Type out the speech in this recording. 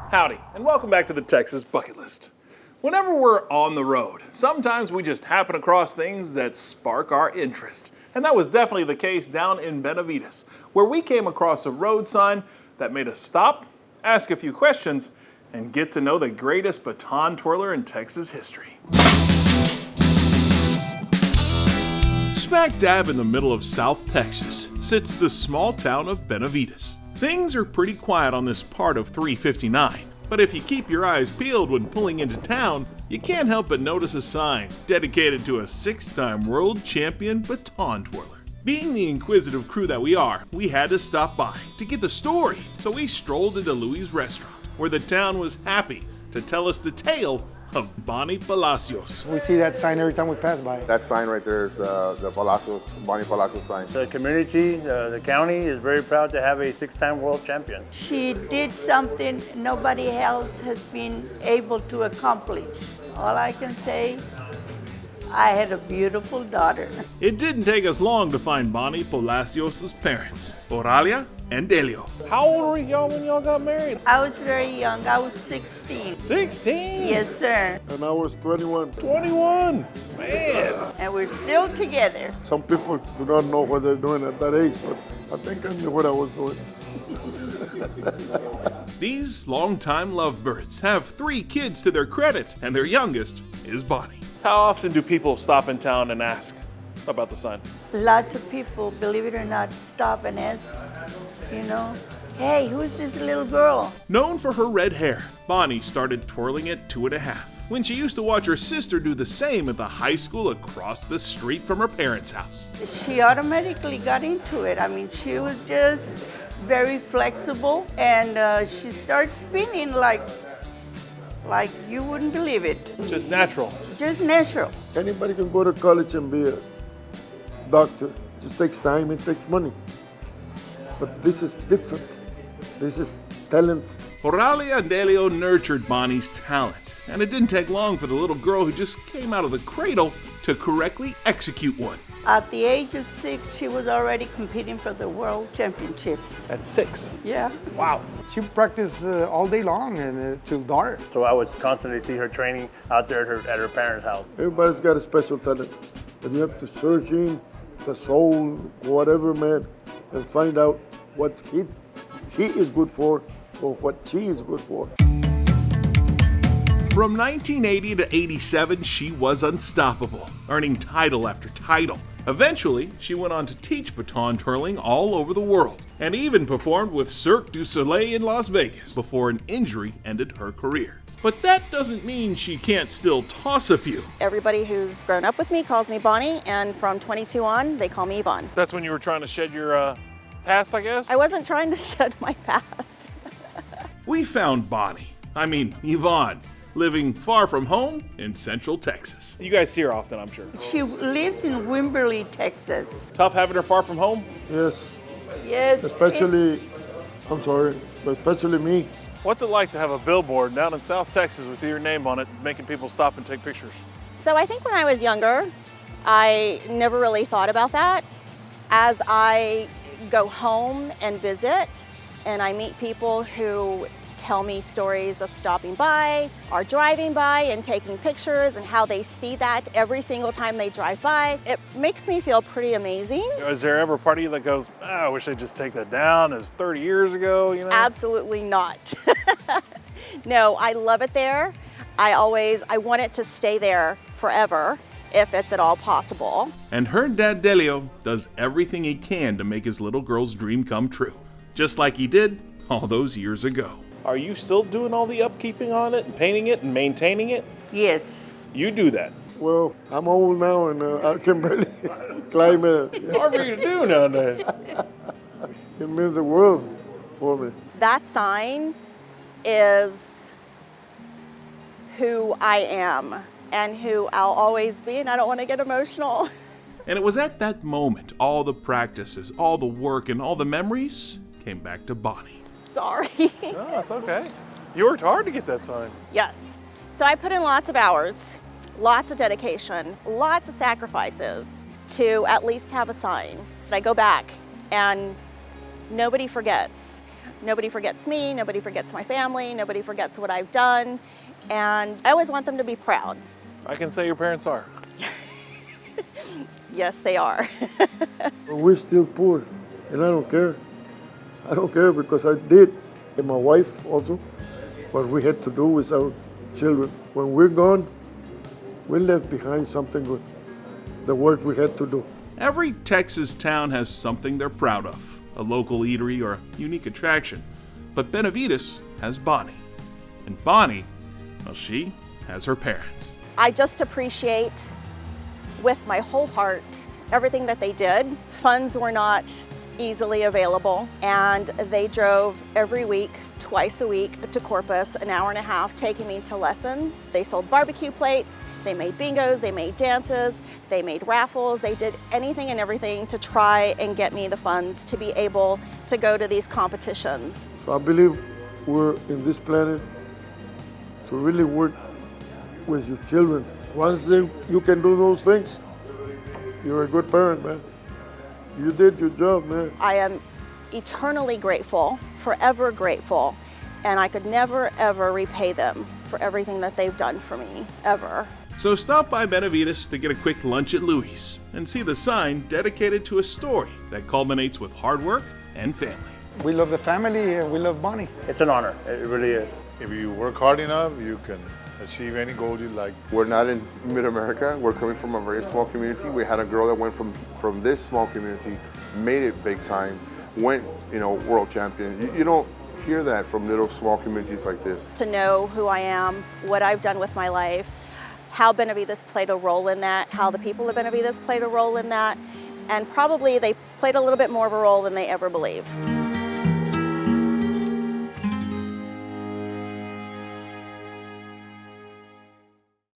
Howdy, and welcome back to the Texas Bucket List. Whenever we're on the road, sometimes we just happen across things that spark our interest. And that was definitely the case down in Benavides, where we came across a road sign that made us stop, ask a few questions, and get to know the greatest baton twirler in Texas history. Smack dab in the middle of South Texas sits the small town of Benavides. Things are pretty quiet on this part of 359. But if you keep your eyes peeled when pulling into town, you can't help but notice a sign dedicated to a 6-time world champion baton twirler. Being the inquisitive crew that we are, we had to stop by to get the story, so we strolled into Louis' restaurant, where the town was happy to tell us the tale of Bonnie Palacios. We see that sign every time we pass by. That sign right there is the Palacios, Bonnie Palacios sign. The community, the county is very proud to have a 6-time world champion. She did something nobody else has been able to accomplish. All I can say, I had a beautiful daughter. It didn't take us long to find Bonnie Palacios' parents, Oralia and Delio. How old were y'all when y'all got married? I was very young. I was 16. 16? Yes, sir. And I was 21. 21? Man! And we're still together. Some people do not know what they're doing at that age, but I think I knew what I was doing. These longtime lovebirds have 3 kids to their credit, and their youngest is Bonnie. How often do people stop in town and ask about the sign? Lots of people, believe it or not, stop and ask, hey, who's this little girl? Known for her red hair, Bonnie started twirling at 2.5, when she used to watch her sister do the same at the high school across the street from her parents' house. She automatically got into it. I mean, she was just very flexible, and she started spinning like you wouldn't believe it. Just natural. Just natural. Anybody can go to college and be a doctor. It just takes time, it takes money. But this is different. This is talent. Oralia and Delio nurtured Bonnie's talent, and it didn't take long for the little girl who just came out of the cradle to correctly execute one. At the age of 6, she was already competing for the world championship. At 6? Yeah. Wow. She practiced all day long and till dark. So I would constantly see her training out there at her parents' house. Everybody's got a special talent. And you have to search in the soul, whatever, man, and find out what he is good for or what she is good for. From 1980 to 87, she was unstoppable, earning title after title. Eventually, she went on to teach baton twirling all over the world, and even performed with Cirque du Soleil in Las Vegas before an injury ended her career. But that doesn't mean she can't still toss a few. Everybody who's grown up with me calls me Bonnie, and from 22 on, they call me Yvonne. That's when you were trying to shed your past, I guess? I wasn't trying to shed my past. We found Bonnie, Yvonne, living far from home in Central Texas. You guys see her often, I'm sure. She lives in Wimberley, Texas. Tough having her far from home? Yes, Yes. especially me. What's it like to have a billboard down in South Texas with your name on it, making people stop and take pictures? So I think when I was younger, I never really thought about that. As I go home and visit, and I meet people who tell me stories of stopping by or driving by and taking pictures and how they see that every single time they drive by, it makes me feel pretty amazing. Is there ever a part of you that goes, I wish they'd just take that down, it was 30 years ago, Absolutely not. No, I love it there. I want it to stay there forever, if it's at all possible. And her dad, Delio, does everything he can to make his little girl's dream come true, just like he did all those years ago. Are you still doing all the upkeeping on it and painting it and maintaining it? Yes. You do that. Well, I'm old now and I can barely climb it. Hard for you to do nowadays. It means the world for me. That sign is who I am and who I'll always be, and I don't want to get emotional. And it was at that moment all the practices, all the work, and all the memories came back to Bonnie. Sorry. No, that's okay. You worked hard to get that sign. Yes. So I put in lots of hours, lots of dedication, lots of sacrifices to at least have a sign. I go back and nobody forgets. Nobody forgets me, nobody forgets my family, nobody forgets what I've done, and I always want them to be proud. I can say your parents are. Yes, they are. We're still poor, and I don't care. I don't care because I did, and my wife also, what we had to do with our children. When we're gone, we left behind something good, the work we had to do. Every Texas town has something they're proud of, a local eatery or a unique attraction. But Benavides has Bonnie. And Bonnie, well, she has her parents. I just appreciate with my whole heart everything that they did. Funds were not easily available, and they drove every week, twice a week to Corpus, an hour and a half, taking me to lessons. They sold barbecue plates, they made bingos, they made dances, they made raffles, they did anything and everything to try and get me the funds to be able to go to these competitions. So I believe we're in this planet to really work with your children. Once you can do those things, you're a good parent, man. You did your job, man. I am eternally grateful, forever grateful, and I could never, ever repay them for everything that they've done for me, ever. So stop by Benavides to get a quick lunch at Louis and see the sign dedicated to a story that culminates with hard work and family. We love the family and we love Bonnie. It's an honor. It really is. If you work hard enough, you can achieve any goal you like. We're not in mid-America. We're coming from a very small community. We had a girl that went from this small community, made it big time, went, world champion. You don't hear that from little small communities like this. To know who I am, what I've done with my life, how Benavides played a role in that, how the people of Benavides played a role in that, and probably they played a little bit more of a role than they ever believe.